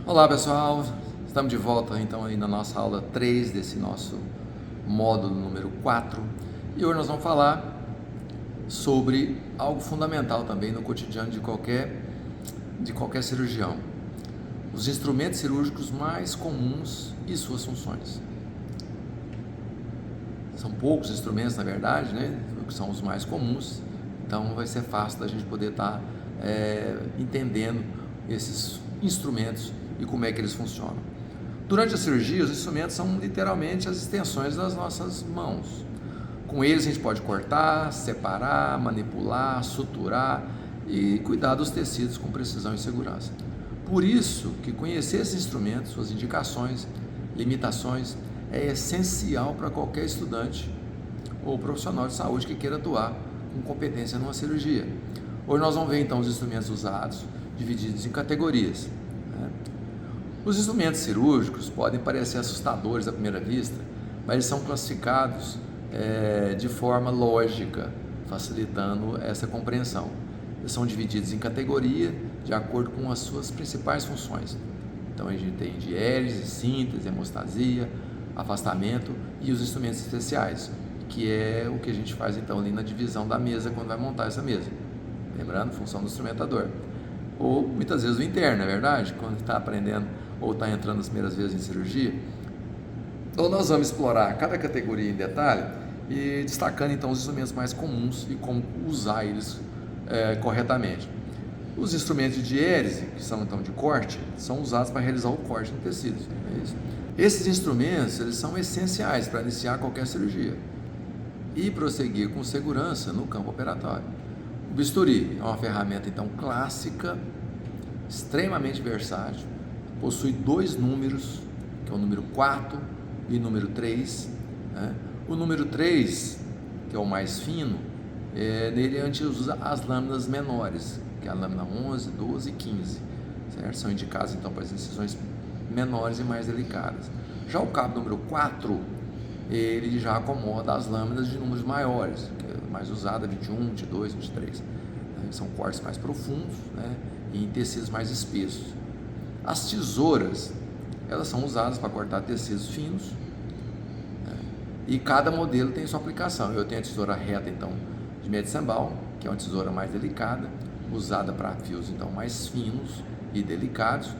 Olá pessoal, estamos de volta então aí na nossa aula 3 desse nosso módulo número 4 e hoje nós vamos falar sobre algo fundamental também no cotidiano de qualquer cirurgião, os instrumentos cirúrgicos mais comuns e suas funções. São poucos instrumentos na verdade, né, que são os mais comuns, então vai ser fácil da gente poder estar entendendo esses instrumentos e como é que eles funcionam. Durante a cirurgia, os instrumentos são literalmente as extensões das nossas mãos. Com eles a gente pode cortar, separar, manipular, suturar e cuidar dos tecidos com precisão e segurança. Por isso que conhecer esses instrumentos, suas indicações, limitações, é essencial para qualquer estudante ou profissional de saúde que queira atuar com competência numa cirurgia. Hoje nós vamos ver então os instrumentos usados, divididos em categorias. Os instrumentos cirúrgicos podem parecer assustadores à primeira vista, mas eles são classificados de forma lógica, facilitando essa compreensão. Eles são divididos em categoria de acordo com as suas principais funções. Então a gente tem diérese, síntese, hemostasia, afastamento e os instrumentos especiais, que é o que a gente faz então ali na divisão da mesa quando vai montar essa mesa. Lembrando, função do instrumentador. Ou muitas vezes o interno, é verdade? Quando está aprendendo ou está entrando as primeiras vezes em cirurgia. Então nós vamos explorar cada categoria em detalhe e destacando então os instrumentos mais comuns e como usar eles corretamente. Os instrumentos de diérese, que são então de corte, são usados para realizar o corte no tecido. É isso. Esses instrumentos eles são essenciais para iniciar qualquer cirurgia e prosseguir com segurança no campo operatório. O bisturi é uma ferramenta então clássica, extremamente versátil, possui dois números, que é o número 4 e o número 3. O número 3, que é o mais fino, nele a gente usa as lâminas menores, que é a lâmina 11, 12 e 15, certo? São indicadas então para as incisões menores e mais delicadas. Já o cabo número 4, ele já acomoda as lâminas de números maiores, que é mais usada, 21, 22, 23. São cortes mais profundos, e em tecidos mais espessos. As tesouras, elas são usadas para cortar tecidos finos, e cada modelo tem sua aplicação. Eu tenho a tesoura reta, então, de Metzenbaum, que é uma tesoura mais delicada, usada para fios, então, mais finos e delicados.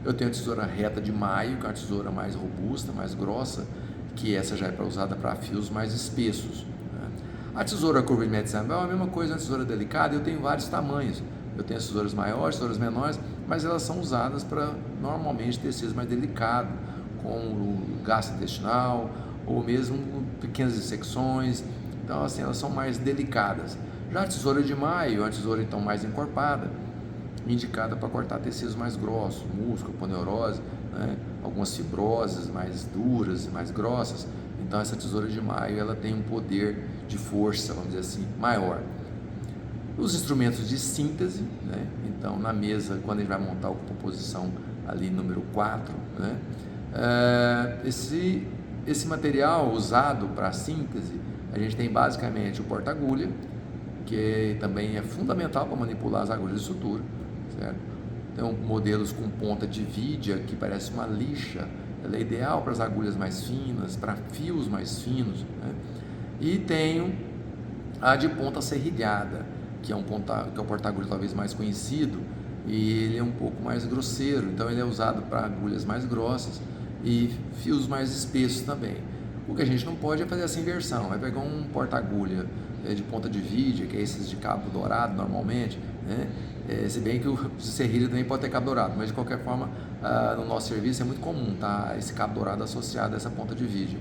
Eu tenho a tesoura reta de Maio, que é uma tesoura mais robusta, mais grossa, que essa já é usada para fios mais espessos. A tesoura curva de Metzenbaum é a mesma coisa, uma tesoura delicada, eu tenho vários tamanhos. Eu tenho as tesouras maiores, tesouras menores, mas elas são usadas para, normalmente, tecidos mais delicados, como gastrointestinal, ou mesmo pequenas dissecções. Então, assim, elas são mais delicadas. Já a tesoura de Maio é uma tesoura, então, mais encorpada, indicada para cortar tecidos mais grossos, músculo, aponeurose, algumas fibroses mais duras e mais grossas. Então essa tesoura de Maio ela tem um poder de força, vamos dizer assim, maior. Os instrumentos de síntese, então na mesa, quando a gente vai montar a composição ali número 4, esse material usado para síntese, a gente tem basicamente o porta-agulha, que também é fundamental para manipular as agulhas de sutura, certo? Tem modelos com ponta de vidia, que parece uma lixa, ela é ideal para as agulhas mais finas, para fios mais finos, E tenho a de ponta serrilhada, que é o porta-agulha talvez mais conhecido, e ele é um pouco mais grosseiro, então ele é usado para agulhas mais grossas e fios mais espessos também. O que a gente não pode é fazer essa inversão, vai pegar um porta-agulha de ponta de vidia, que é esses de cabo dourado normalmente, se bem que o serrilha também pode ter cabo dourado, mas de qualquer forma no nosso serviço é muito comum esse cabo dourado associado a essa ponta de vidia.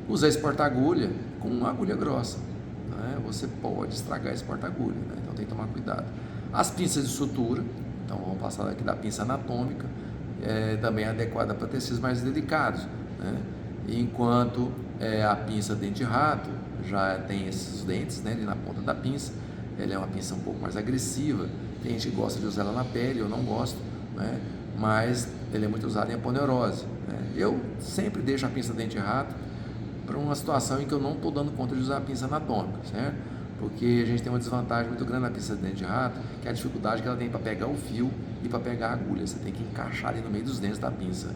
Usar esse porta-agulha com uma agulha grossa, você pode estragar esse porta-agulha, então tem que tomar cuidado. As pinças de sutura, então vamos passar aqui da pinça anatômica, também é adequada para tecidos mais delicados, enquanto a pinça dente-rato já tem esses dentes ali na ponta da pinça, ela é uma pinça um pouco mais agressiva, tem gente que gosta de usar ela na pele, eu não gosto, mas ele é muito usado em aponeurose. Eu sempre deixo a pinça dente-rato para uma situação em que eu não estou dando conta de usar a pinça anatômica, certo? Porque a gente tem uma desvantagem muito grande na pinça de dente de rato, que é a dificuldade que ela tem para pegar o fio e para pegar a agulha, você tem que encaixar ali no meio dos dentes da pinça,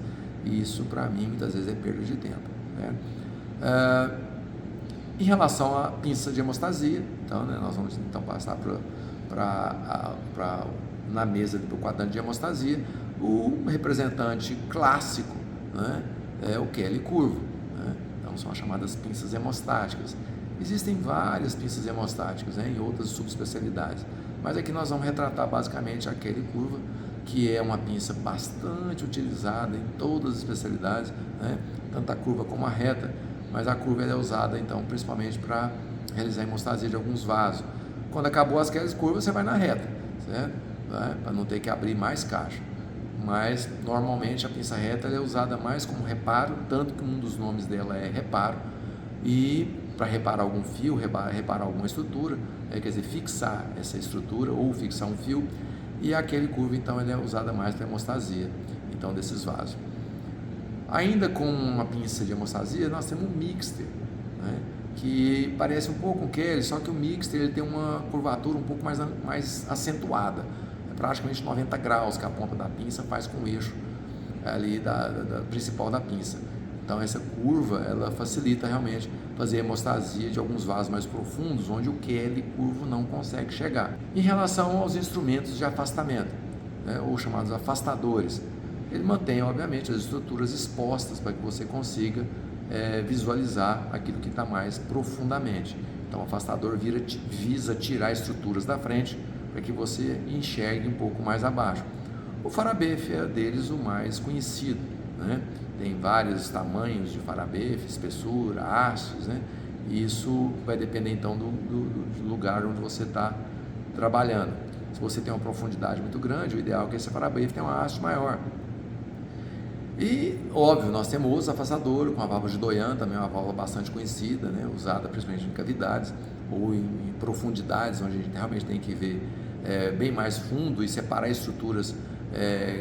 e isso para mim muitas vezes é perda de tempo, né? Em relação à pinça de hemostasia, então, né, nós vamos então passar na mesa do quadrante de hemostasia. O representante clássico, né, é o Kelly curvo, né? Então são as chamadas pinças hemostáticas. Existem várias pinças hemostáticas, né, em outras subespecialidades, mas aqui nós vamos retratar basicamente a Kelly curva, que é uma pinça bastante utilizada em todas as especialidades, né, tanto a curva como a reta, mas a curva é usada então principalmente para realizar a hemostasia de alguns vasos. Quando acabou as Kelly curvas, você vai na reta, certo? Para não ter que abrir mais caixa. Mas normalmente a pinça reta é usada mais como reparo, tanto que um dos nomes dela é reparo, e para reparar algum fio, reparar alguma estrutura, quer dizer, fixar essa estrutura ou fixar um fio, e aquele curva então ele é usada mais para hemostasia, então desses vasos. Ainda com uma pinça de hemostasia, nós temos um mixter, né, que parece um pouco com o Kelly, só que o mixter ele tem uma curvatura um pouco mais acentuada, é praticamente 90 graus que a ponta da pinça faz com o eixo ali da principal da pinça. Então essa curva ela facilita realmente fazer a hemostasia de alguns vasos mais profundos, onde o Kelly curvo não consegue chegar. Em relação aos instrumentos de afastamento, né, ou chamados afastadores, ele mantém obviamente as estruturas expostas para que você consiga visualizar aquilo que está mais profundamente. Então o afastador visa tirar estruturas da frente para que você enxergue um pouco mais abaixo. O farabefe é deles o mais conhecido, né? Tem vários tamanhos de farabefe, espessura, hastes, né? E isso vai depender então do lugar onde você está trabalhando. Se você tem uma profundidade muito grande, o ideal é que esse farabefe tenha uma haste maior. E, óbvio, nós temos outros afastadores, com a válvula de Doyen, também uma válvula bastante conhecida, né? Usada principalmente em cavidades ou em profundidades, onde a gente realmente tem que ver bem mais fundo e separar estruturas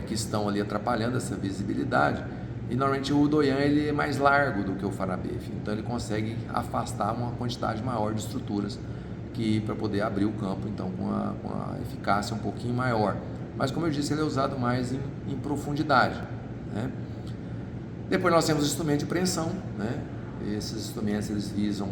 que estão ali atrapalhando essa visibilidade. E normalmente o Doyen ele é mais largo do que o farabefe, então ele consegue afastar uma quantidade maior de estruturas para poder abrir o campo, então com a eficácia um pouquinho maior. Mas como eu disse, ele é usado mais em profundidade, né? Depois nós temos os instrumentos de preensão, né? Esses instrumentos eles visam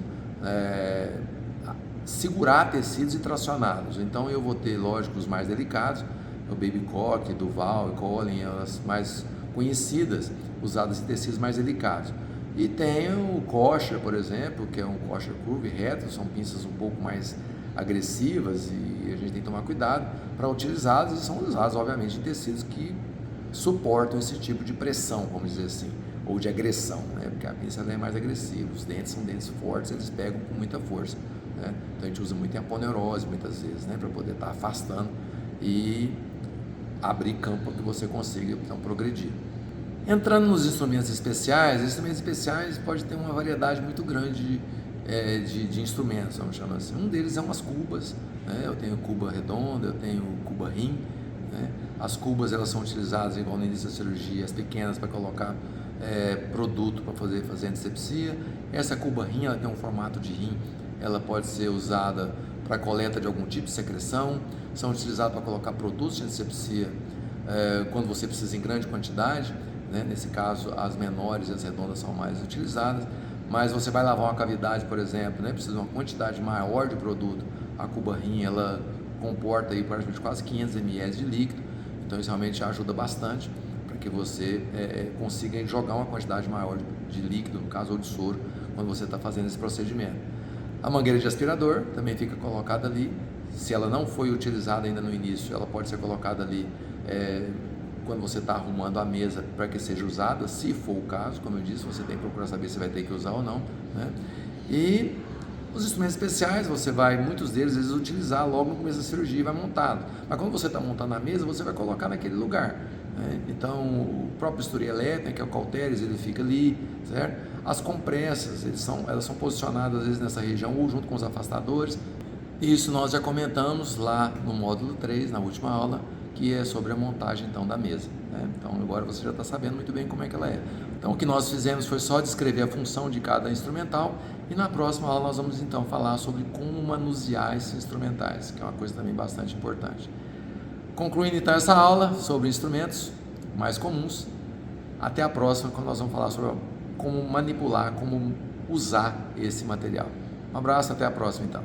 segurar tecidos e tracioná-los. Então eu vou ter, lógico, os mais delicados, o Babcock, Duval e Collin, as mais conhecidas, usadas em tecidos mais delicados. E tem o Kosher, por exemplo, que é um Kosher curve reto, são pinças um pouco mais agressivas e a gente tem que tomar cuidado para utilizá-las, e são usadas obviamente em tecidos que suportam esse tipo de pressão, vamos dizer assim, ou de agressão, né? Porque a pinça é mais agressiva, os dentes são dentes fortes, eles pegam com muita força, né? Então a gente usa muito em aponeurose muitas vezes, né? Para poder estar afastando e abrir campo para que você consiga então progredir. Entrando nos instrumentos especiais pode ter uma variedade muito grande de instrumentos, vamos chamar assim. Um deles é umas cubas, né? Eu tenho cuba redonda, eu tenho cuba rim, né? As cubas elas são utilizadas igual no início da cirurgia, as pequenas para colocar produto para fazer antisepsia. Essa cuba rim ela tem um formato de rim, ela pode ser usada para coleta de algum tipo de secreção, são utilizadas para colocar produtos de antisepsia quando você precisa em grande quantidade, né? Nesse caso as menores e as redondas são mais utilizadas, mas você vai lavar uma cavidade, por exemplo, né? Precisa de uma quantidade maior de produto, a cuba rim ela comporta aí praticamente quase 500 ml de líquido, então isso realmente ajuda bastante para que você consiga jogar uma quantidade maior de líquido, no caso, ou de soro, quando você está fazendo esse procedimento. A mangueira de aspirador também fica colocada ali, se ela não foi utilizada ainda no início, ela pode ser colocada ali quando você está arrumando a mesa para que seja usada, se for o caso, como eu disse, você tem que procurar saber se vai ter que usar ou não, né? E os instrumentos especiais, você vai, muitos deles, às vezes, utilizar logo no começo da cirurgia e vai montado. Mas quando você está montando a mesa, você vai colocar naquele lugar, né? Então, o próprio bisturi elétrico, que é o cauteris, ele fica ali, certo? As compressas, elas são posicionadas, às vezes, nessa região, ou junto com os afastadores. E isso nós já comentamos lá no módulo 3, na última aula, que é sobre a montagem, então, da mesa, né? Então, agora você já está sabendo muito bem como é que ela é. Então, o que nós fizemos foi só descrever a função de cada instrumental, e na próxima aula nós vamos então falar sobre como manusear esses instrumentais, que é uma coisa também bastante importante. Concluindo então essa aula sobre instrumentos mais comuns, até a próxima, quando nós vamos falar sobre como manipular, como usar esse material. Um abraço, até a próxima então.